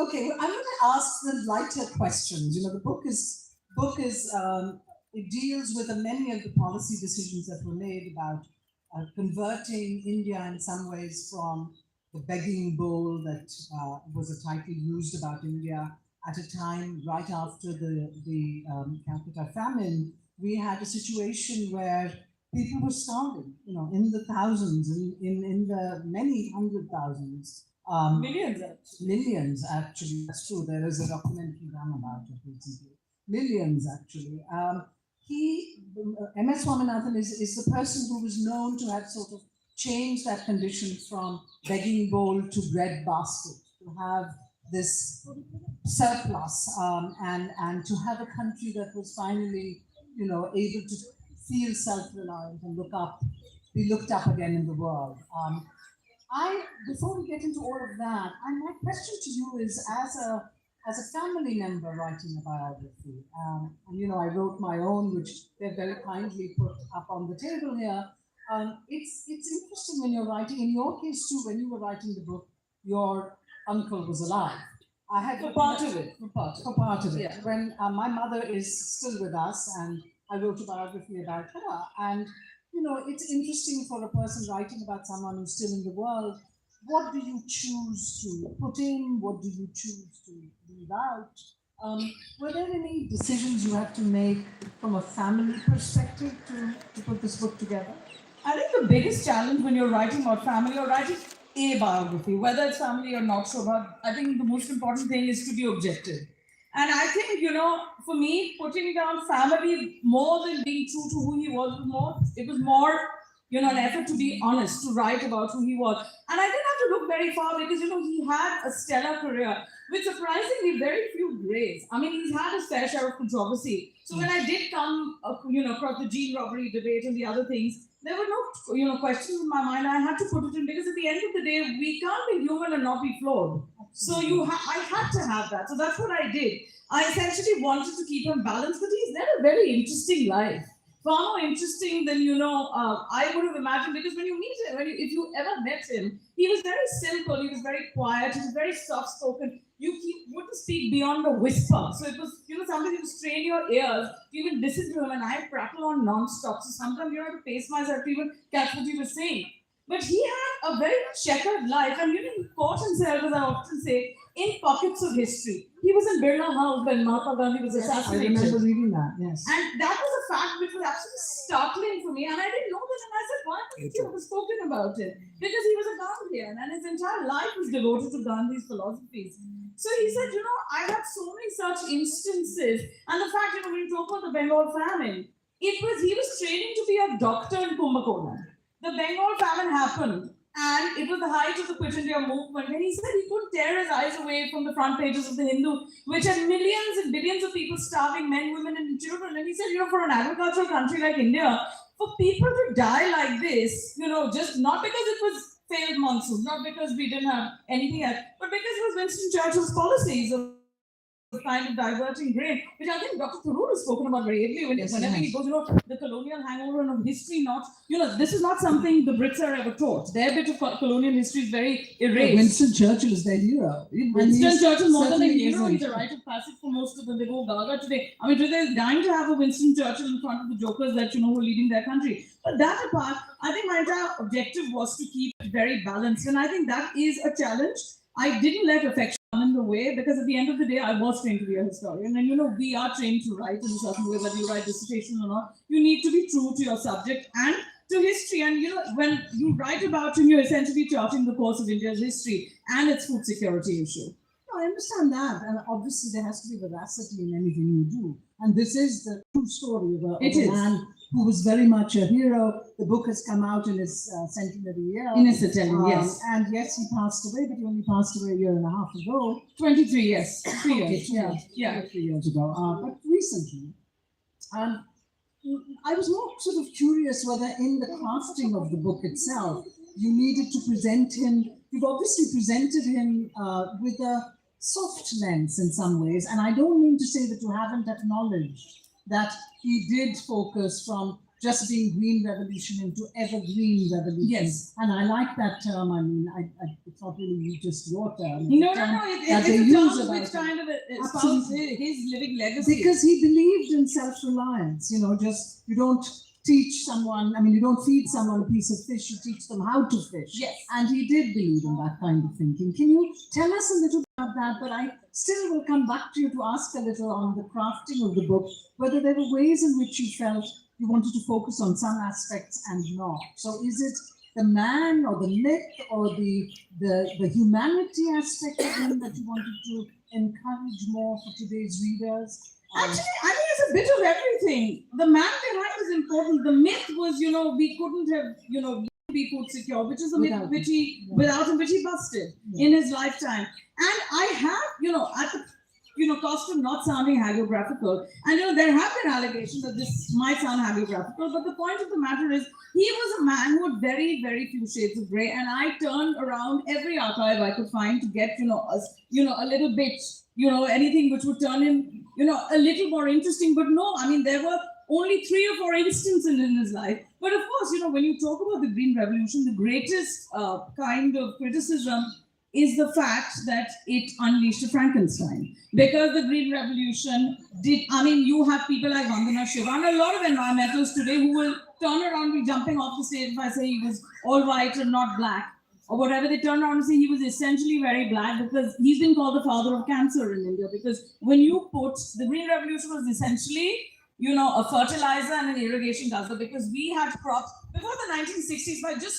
Okay, well, I'm going to ask the lighter questions. You know, the book is it deals with many of the policy decisions that were made about converting India in some ways from the begging bowl that was a title used about India at a time right after the Calcutta famine. We had a situation where people were starving, you know, in the thousands, in the many hundred thousands. Millions, actually. That's true. There is a documentary done about it recently. Millions, actually. M.S. Swaminathan is the person who was known to have sort of changed that condition from begging bowl to bread basket, to have this surplus and to have a country that was finally, you know, able to feel self-reliant and be looked up again in the world. Before we get into all of that, my question to you is, as a family member writing a biography, and you know, I wrote my own, which they've very kindly put up on the table here. It's interesting when you're writing. In your case too, when you were writing the book, your uncle was alive. I had for part of it. Yeah. When my mother is still with us, and I wrote a biography about her, and you know, it's interesting for a person writing about someone who's still in the world. What do you choose to put in? What do you choose to leave out? Were there any decisions you had to make from a family perspective to put this book together? I think the biggest challenge when you're writing about family or writing a biography, whether it's family or not so, but I think the most important thing is to be objective. And I think, you know, for me, putting down family more than being true to who he was it was more, you know, an effort to be honest, to write about who he was. And I didn't have to look very far because, you know, he had a stellar career with surprisingly very few grays. I mean, he's had his fair share of controversy. So when I did come, you know, across the gene robbery debate and the other things, there were no, you know, questions in my mind. I had to put it in because at the end of the day, we can't be human and not be flawed. So I had to have that. So that's what I did. I essentially wanted to keep him balanced, but he's led a very interesting life. Far more interesting than, you know, I would have imagined, because when you meet him, if you ever met him, he was very simple, he was very quiet, he was very soft-spoken. You wouldn't speak beyond a whisper. So it was, you know, somebody who strain your ears to even listen to him, and I prattle on non-stop. So sometimes you have to pace myself to even catch what he was saying. But he had a very checkered life, and you know, he caught himself, as I often say, in pockets of history. He was in Birla House when Mahatma Gandhi was assassinated. I remember reading that, yes. And that was a fact which was absolutely startling for me, and I didn't know that, and I said, why haven't you ever spoken about it? Because he was a Gandhian, and his entire life was devoted to Gandhi's philosophies. So he said, you know, I had so many such instances, and the fact, you know, when you talk about the Bengal famine, he was training to be a doctor in Kumbakonam. The Bengal famine happened, and it was the height of the Quit India movement, and he said he couldn't tear his eyes away from the front pages of the Hindu, which had millions and billions of people starving, men, women, and children. And he said, you know, for an agricultural country like India, for people to die like this, you know, just not because it was failed monsoon, not because we didn't have anything else, but because it was Winston Churchill's policies of kind of diverting grain, which I think Dr. Tharoor has spoken about very ably whenever he goes, you know, the colonial hangover and of history not, you know, this is not something the Brits are ever taught. Their bit of colonial history is very erased. Winston Churchill is their hero. Winston Churchill, more than a hero, he's a rite of passage for most of them. They go gaga today. I mean, today is dying to have a Winston Churchill in front of the jokers that, you know, who are leading their country. But that apart, I think my entire objective was to keep it very balanced. And I think that is a challenge. I didn't let affection in the way, because at the end of the day, I was trained to be a historian. And, you know, we are trained to write in a certain way, whether you write dissertation or not. You need to be true to your subject and to history. And, you know, when you write about him, you're essentially charting the course of India's history and its food security issue. I understand that, and obviously there has to be veracity in anything you do. And this is the true story of a man who was very much a hero. The book has come out in his centenary year. In his centenary, yes. And yes, he passed away, but he only passed away a year and a half ago. 23 years. 3 years. Yeah. 3 years ago. But recently, I was more sort of curious whether in the crafting of the book itself, you needed to present him. You've obviously presented him with a soft lens in some ways, and I don't mean to say that you haven't acknowledged that he did focus from just being green revolution into evergreen revolution. Yes. And I like that term. I mean, it's not really you just your term. No. That It's they a use term about which it. kind of espouses Absolutely. his living legacy. Because he believed in self-reliance, just you don't teach someone, you don't feed someone a piece of fish, you teach them how to fish. Yes. And he did believe in that kind of thinking. Can you tell us a little about that? But I still will come back to you to ask a little on the crafting of the book, whether there were ways in which you felt you wanted to focus on some aspects and not. So is it the man or the myth or the humanity aspect of him that you wanted to encourage more for today's readers? Actually, I think it's a bit of everything. The man behind is important. The myth was, we couldn't have, be food secure, which is a myth without him, which he busted in his lifetime. And I have, at the cost of not sounding hagiographical, and there have been allegations that this might sound hagiographical, but the point of the matter is he was a man who had very, very few shades of grey, and I turned around every archive I could find to get, a little bit, anything which would turn him, a little more interesting. But no, there were only 3 or 4 instances in his life. But of course, when you talk about the Green Revolution, the greatest kind of criticism is the fact that it unleashed a Frankenstein. Because the Green Revolution did, you have people like Vandana Shiva and a lot of environmentalists today who will turn around and be jumping off the stage if I say he was all white and not black, or whatever. They turn around and say he was essentially very black, because he's been called the father of cancer in India. Because when you put, the Green Revolution was essentially, a fertilizer and an irrigation guzzler, because we had crops before the 1960s by just